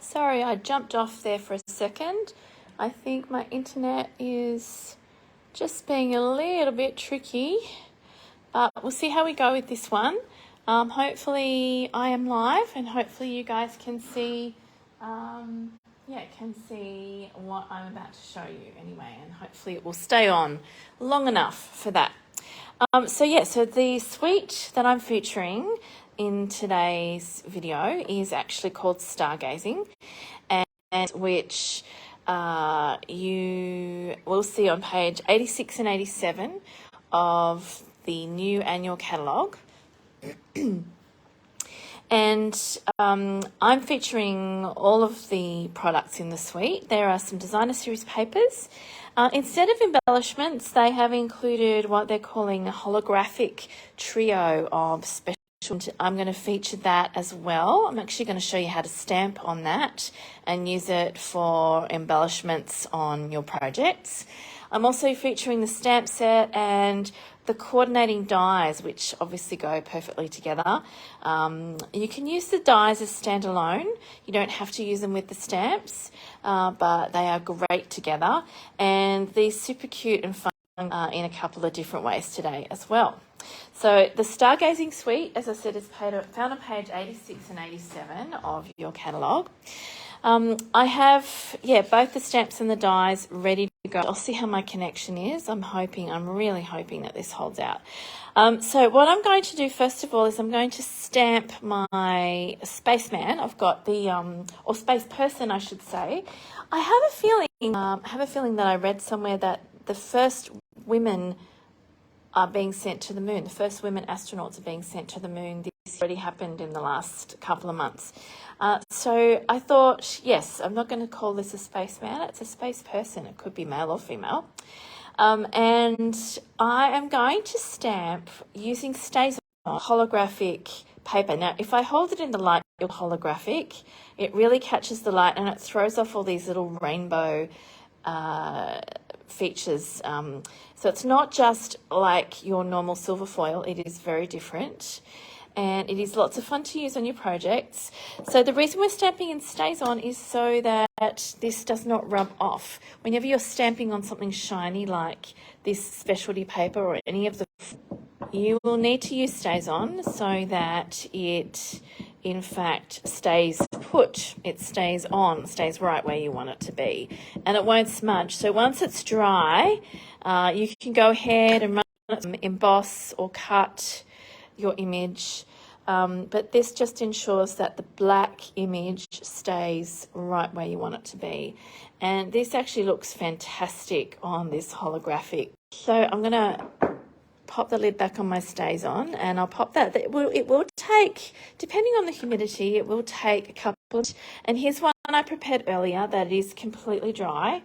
Sorry, I jumped off there for a second. I think my internet is just being a little bit tricky, but we'll see how we go with this one. Hopefully I am live and hopefully you guys can see, see what I'm about to show you anyway, and hopefully it will stay on long enough for that. So the suite that I'm featuring in today's video is actually called Stargazing, and which you will see on page 86 and 87 of the new annual catalogue. And I'm featuring all of the products in the suite. There are some designer series papers. Instead of embellishments, they have included what they're calling a holographic trio of special. I'm going to feature that as well. I'm actually going to show you how to stamp on that and use it for embellishments on your projects. I'm also featuring the stamp set and the coordinating dies, which obviously go perfectly together. You can use the dies as standalone. You don't have to use them with the stamps, but they are great together. And these super cute and fun in a couple of different ways today as well. So the Stargazing suite, as I said, is found on page 86 and 87 of your catalogue. I have, both the stamps and the dies ready to go. I'll see how my connection is. I'm really hoping that this holds out. So what I'm going to do first of all is I'm going to stamp my spaceman. I've got the, or space person, I should say. I have a feeling that I read somewhere that the first women are being sent to the moon. The first women astronauts are being sent to the moon. This already happened in the last couple of months. So I thought, yes, I'm not going to call this a spaceman. It's a space person. It could be male or female. And I am going to stamp using StazOn holographic paper. Now, if I hold it in the light, it's holographic. It really catches the light and it throws off all these little rainbow features. So it's not just like your normal silver foil. It is very different. And it is lots of fun to use on your projects. So the reason we're stamping in StazOn is so that this does not rub off. Whenever you're stamping on something shiny like this specialty paper or any of the, you will need to use StazOn so that it in fact stays put, it stays on, stays right where you want it to be, and it won't smudge. So once it's dry, you can go ahead and run it, emboss or cut your image, but this just ensures that the black image stays right where you want it to be. And this actually looks fantastic on this holographic. So I'm going to pop the lid back on my StazOn and I'll pop that. It will take, depending on the humidity, it will take a couple of, and here's one I prepared earlier that is completely dry.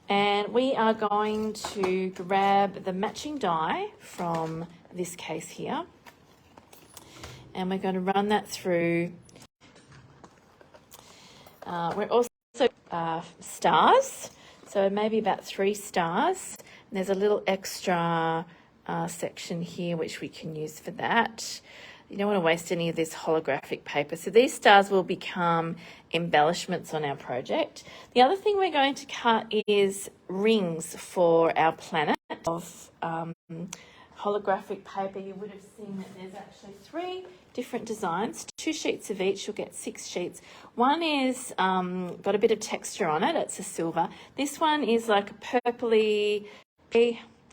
And we are going to grab the matching die from this case here. And we're going to run that through. We're also stars, so maybe about 3 stars. And there's a little extra section here which we can use for that. You don't want to waste any of this holographic paper. So these stars will become embellishments on our project. The other thing we're going to cut is rings for our planet of holographic paper. You would have seen that there's actually 3 different designs, 2 sheets of each. You'll get 6 sheets. One is got a bit of texture on it. It's a silver. This one is like a purpley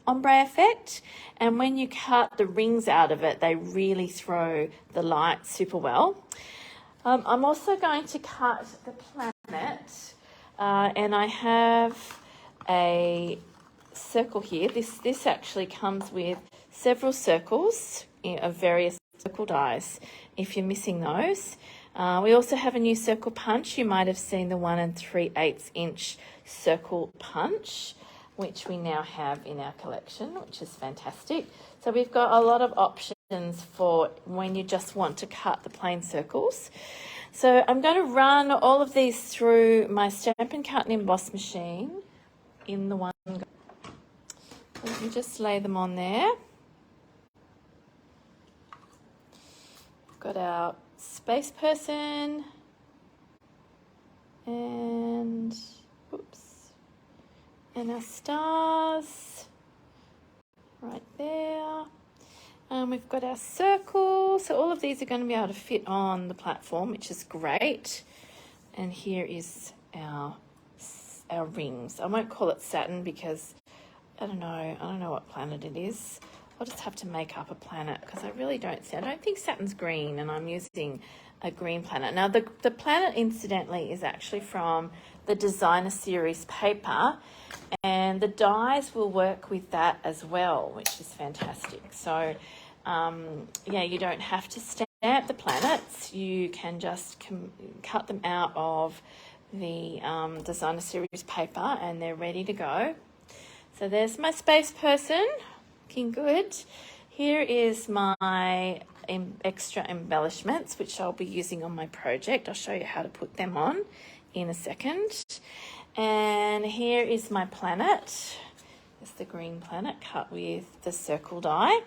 ombre effect, and when you cut the rings out of it, they really throw the light super well. I'm also going to cut the planet, and I have a circle here. This actually comes with several circles of various circle dies if you're missing those. We also have a new circle punch. You might have seen the 1 3/8 inch circle punch, which we now have in our collection, which is fantastic. So we've got a lot of options for when you just want to cut the plain circles. So I'm going to run all of these through my Stampin' Cut and Emboss machine in the one go. Let me just lay them on there. We've got our space person And our stars right there. We've got our circle. So all of these are going to be able to fit on the platform, which is great. And here is our rings. I won't call it Saturn because I don't know what planet it is. I'll just have to make up a planet because I really don't see. I don't think Saturn's green, and I'm using a green planet. Now, the planet, incidentally, is actually from the Designer Series paper, and the dies will work with that as well, which is fantastic. So, yeah, you don't have to stamp the planets. You can just cut them out of the Designer Series paper, and they're ready to go. So there's my space person. Looking good. Here is my extra embellishments, which I'll be using on my project. I'll show you how to put them on in a second. And here is my planet. It's the green planet cut with the circle die.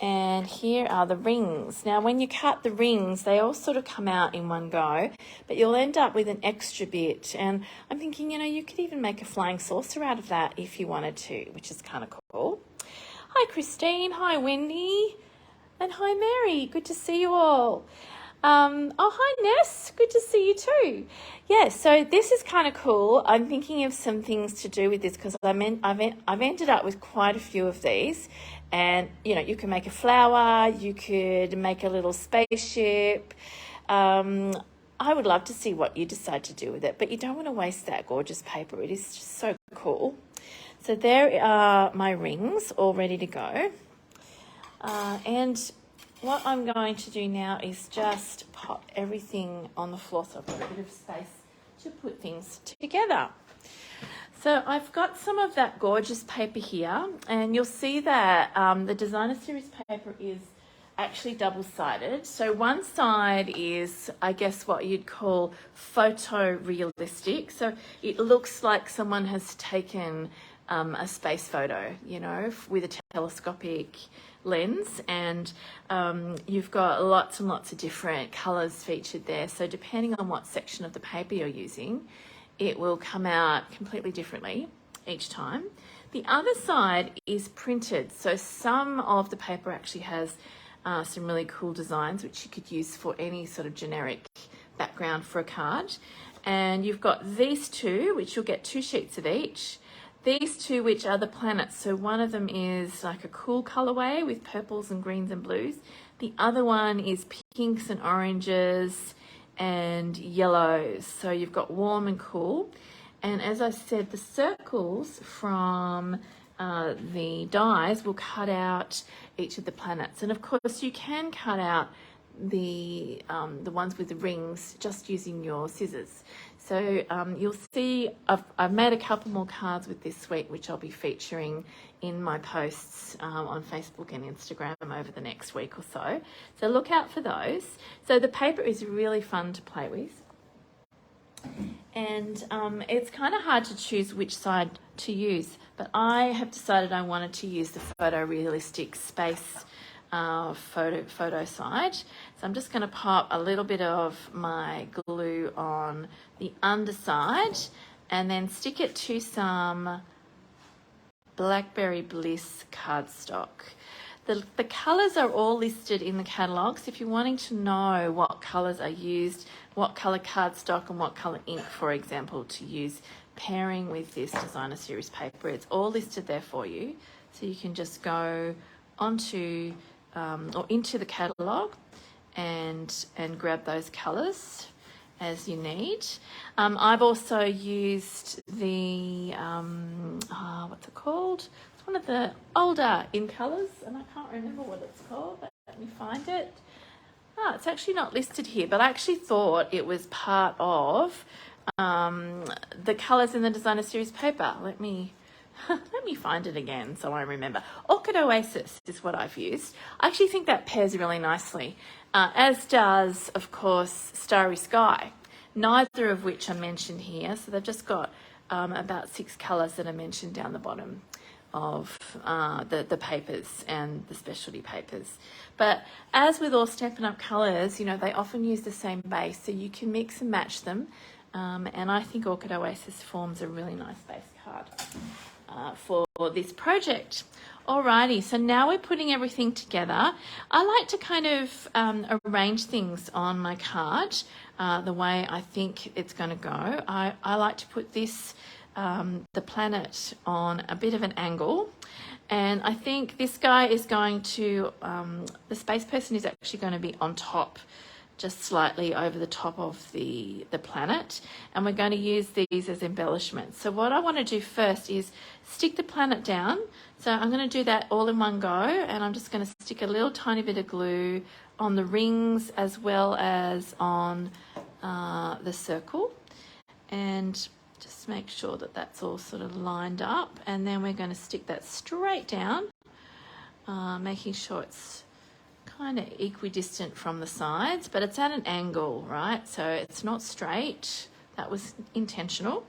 And here are the rings. Now, when you cut the rings, they all sort of come out in one go, but you'll end up with an extra bit. And I'm thinking, you could even make a flying saucer out of that if you wanted to, which is kind of cool. Hi, Christine. Hi, Wendy. And hi, Mary. Good to see you all. Oh, hi, Ness. Good to see you too. Yeah, so this is kind of cool. I'm thinking of some things to do with this because I've ended up with quite a few of these. And, you can make a flower, you could make a little spaceship. I would love to see what you decide to do with it, but you don't want to waste that gorgeous paper. It is just so cool. So there are my rings all ready to go. And what I'm going to do now is just pop everything on the floor so I've got a bit of space to put things together. So I've got some of that gorgeous paper here, and you'll see that the Designer Series paper is actually double-sided. So one side is, I guess, what you'd call photorealistic. So it looks like someone has taken a space photo, with a telescopic lens, and you've got lots and lots of different colours featured there. So depending on what section of the paper you're using, it will come out completely differently each time. The other side is printed. So some of the paper actually has some really cool designs which you could use for any sort of generic background for a card. And you've got these two, which you'll get 2 sheets of each. These two, which are the planets. So one of them is like a cool colorway with purples and greens and blues. The other one is pinks and oranges and yellows. So you've got warm and cool. And as I said, the circles from the dies will cut out each of the planets. And of course you can cut out the ones with the rings just using your scissors. So you'll see I've made a couple more cards with this suite, which I'll be featuring in my posts on Facebook and Instagram over the next week or so. So look out for those. So the paper is really fun to play with. And it's kind of hard to choose which side to use, but I have decided I wanted to use the photorealistic space photo side. So I'm just going to pop a little bit of my glue on the underside and then stick it to some Blackberry Bliss cardstock. The colours are all listed in the catalogues. If you're wanting to know what colours are used, what colour cardstock and what colour ink, for example, to use pairing with this Designer Series paper, it's all listed there for you. So you can just go onto or into the catalogue and grab those colours as you need. I've also used the, what's it called? It's one of the older in colours, and I can't remember what it's called, but let me find it. It's actually not listed here, but I actually thought it was part of the colours in the Designer Series paper. Let me find it again so I remember. Orchid Oasis is what I've used. I actually think that pairs really nicely, as does, of course, Starry Sky, neither of which are mentioned here. So they've just got about 6 colours that are mentioned down the bottom of the papers and the specialty papers. But as with all Stampin' Up! Colours, they often use the same base, so you can mix and match them. And I think Orchid Oasis forms a really nice base card. card for this project. Alrighty, so now we're putting everything together. I like to kind of arrange things on my card the way I think it's going to go. I like to put this, the planet, on a bit of an angle. And I think this guy is going to, the space person is actually going to be on top, just slightly over the top of the planet, and we're going to use these as embellishments. So what I want to do first is stick the planet down. So I'm going to do that all in one go, and I'm just going to stick a little tiny bit of glue on the rings as well as on the circle, and just make sure that that's all sort of lined up, and then we're going to stick that straight down, making sure it's kind of equidistant from the sides, but it's at an angle, right? So it's not straight. That was intentional.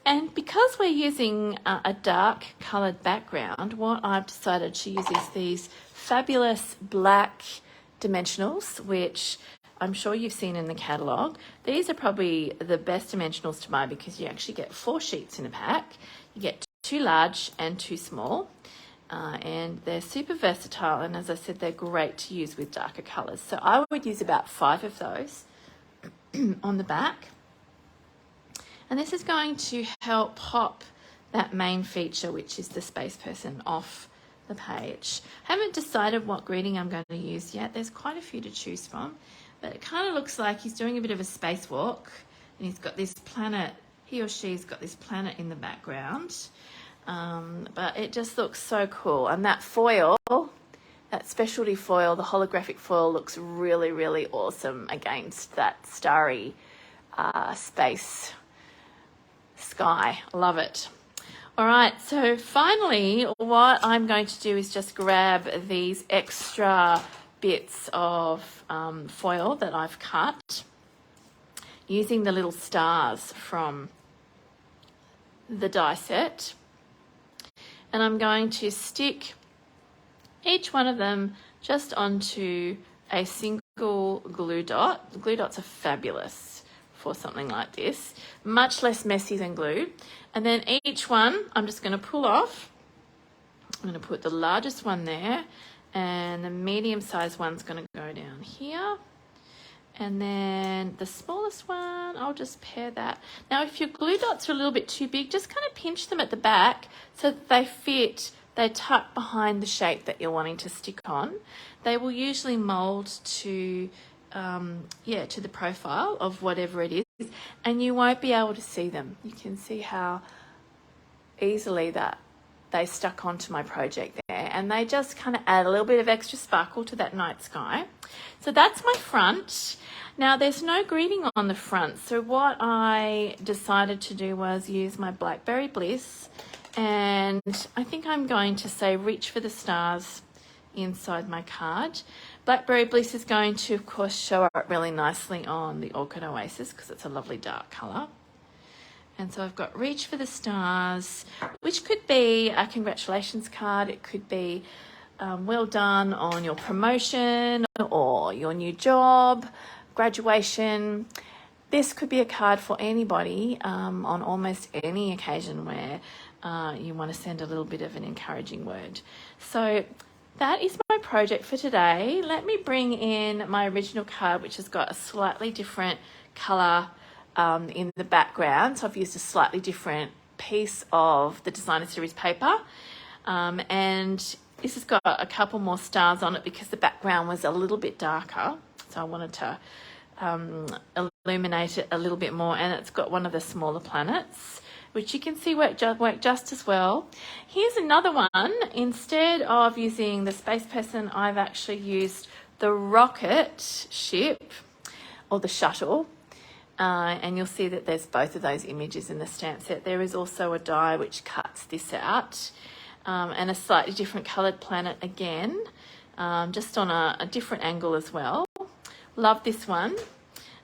And because we're using a dark coloured background, what I've decided to use is these fabulous black dimensionals, which I'm sure you've seen in the catalogue. These are probably the best dimensionals to buy because you actually get 4 sheets in a pack. You get 2 large and 2 small. And they're super versatile, and as I said, they're great to use with darker colours. So I would use about 5 of those on the back. And this is going to help pop that main feature, which is the space person, off the page. I haven't decided what greeting I'm going to use yet. There's quite a few to choose from, but it kind of looks like he's doing a bit of a spacewalk, and he's got this planet, he or she's got this planet in the background. But it just looks so cool. And that foil, that specialty foil, the holographic foil, looks really, really awesome against that starry space sky. Love it. All right, so finally, what I'm going to do is just grab these extra bits of foil that I've cut using the little stars from the die set. And I'm going to stick each one of them just onto a single glue dot. The glue dots are fabulous for something like this, much less messy than glue. And then each one I'm just going to pull off. I'm going to put the largest one there, and the medium-sized one's going to go down here. And then the smallest one, I'll just pair that. Now, if your glue dots are a little bit too big, just kind of pinch them at the back so that they fit, they tuck behind the shape that you're wanting to stick on. They will usually mold to, to the profile of whatever it is, and you won't be able to see them. You can see how easily that they stuck onto my project there, and they just kind of add a little bit of extra sparkle to that night sky. So that's my front. Now there's no greeting on the front, so what I decided to do was use my Blackberry Bliss, and I think I'm going to say reach for the stars inside my card. Blackberry Bliss is going to, of course, show up really nicely on the Orchid Oasis because it's a lovely dark colour. And so I've got reach for the stars, which could be a congratulations card. It could be well done on your promotion or your new job, graduation. This could be a card for anybody on almost any occasion where you want to send a little bit of an encouraging word. So that is my project for today. Let me bring in my original card, which has got a slightly different colour in the background. So I've used a slightly different piece of the designer series paper, and this has got a couple more stars on it because the background was a little bit darker, so I wanted to illuminate it a little bit more. And it's got one of the smaller planets, which you can see work just as well. Here's another one. Instead of using the space person, I've actually used the rocket ship or the shuttle. And you'll see that there's both of those images in the stamp set. There is also a die which cuts this out, and a slightly different coloured planet again, just on a different angle as well. Love this one.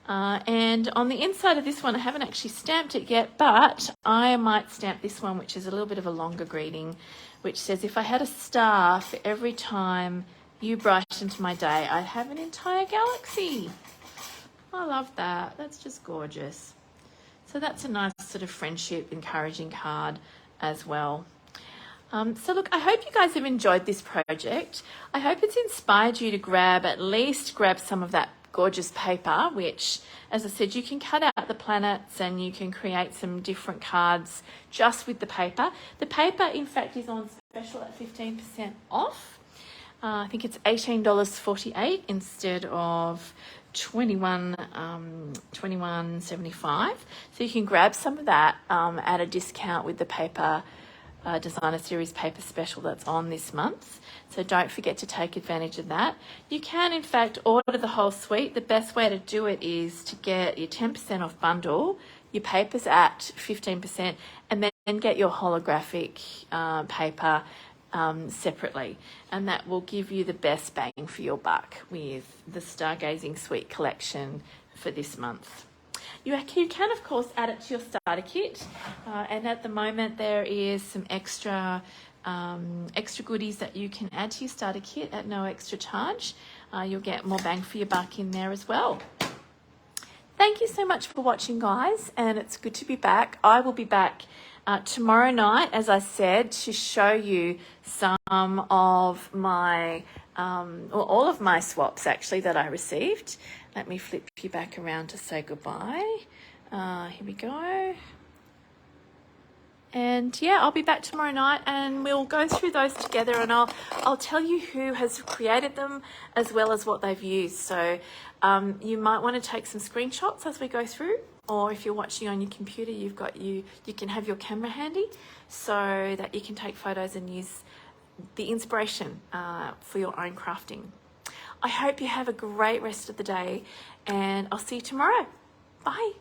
And on the inside of this one, I haven't actually stamped it yet, but I might stamp this one, which is a little bit of a longer greeting, which says, if I had a star for every time you brightened my day, I'd have an entire galaxy. I love that. That's just gorgeous. So that's a nice sort of friendship, encouraging card as well. So look, I hope you guys have enjoyed this project. I hope it's inspired you to at least grab some of that gorgeous paper, which, as I said, you can cut out the planets and you can create some different cards just with the paper. The paper, in fact, is on special at 15% off. I think it's $18.48 instead of $21.75. So you can grab some of that at a discount with the paper designer series paper special that's on this month. So don't forget to take advantage of that. You can, in fact, order the whole suite. The best way to do it is to get your 10% off bundle, your papers at 15%, and then get your holographic paper separately, and that will give you the best bang for your buck with the Stargazing Suite collection for this month. You can, of course, add it to your starter kit, and at the moment there is some extra goodies that you can add to your starter kit at no extra charge. You'll get more bang for your buck in there as well. Thank you so much for watching, guys, and it's good to be back. I will be back tomorrow night, as I said, to show you some of my, or all of my swaps actually that I received. Let me flip you back around to say goodbye. Here we go. And yeah, I'll be back tomorrow night and we'll go through those together, and I'll tell you who has created them as well as what they've used. So you might want to take some screenshots as we go through, or if you're watching on your computer, you can have your camera handy so that you can take photos and use the inspiration for your own crafting. I hope you have a great rest of the day, and I'll see you tomorrow. Bye.